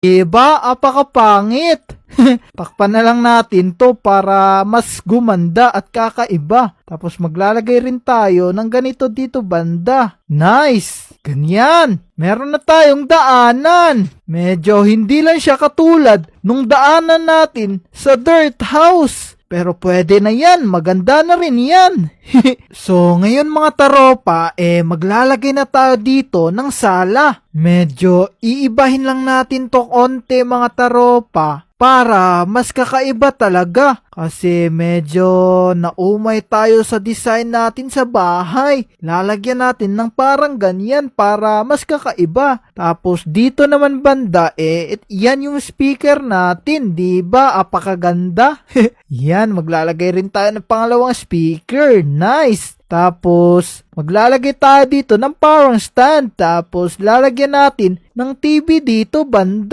Diba? Apakapangit. Takpan na lang natin to para mas gumanda at kakaiba. Tapos maglalagay rin tayo ng ganito dito banda. Nice! Ganyan! Meron na tayong daanan. Medyo hindi lang siya katulad nung daanan natin sa dirt house. Pero pwede na yan, maganda na rin yan. So ngayon mga taropa, maglalagay na tayo dito ng sala. Medyo iibahin lang natin to konti mga taropa para mas kakaiba talaga. Kasi medyo naumay tayo sa design natin sa bahay. Lalagyan natin ng parang ganyan para mas kakaiba. Tapos dito naman banda, yan yung speaker natin, diba? Apakaganda. Yan, maglalagay rin tayo ng pangalawang speaker. Nice! Tapos, maglalagay tayo dito ng parang stand. Tapos, lalagyan natin ng TV dito banda.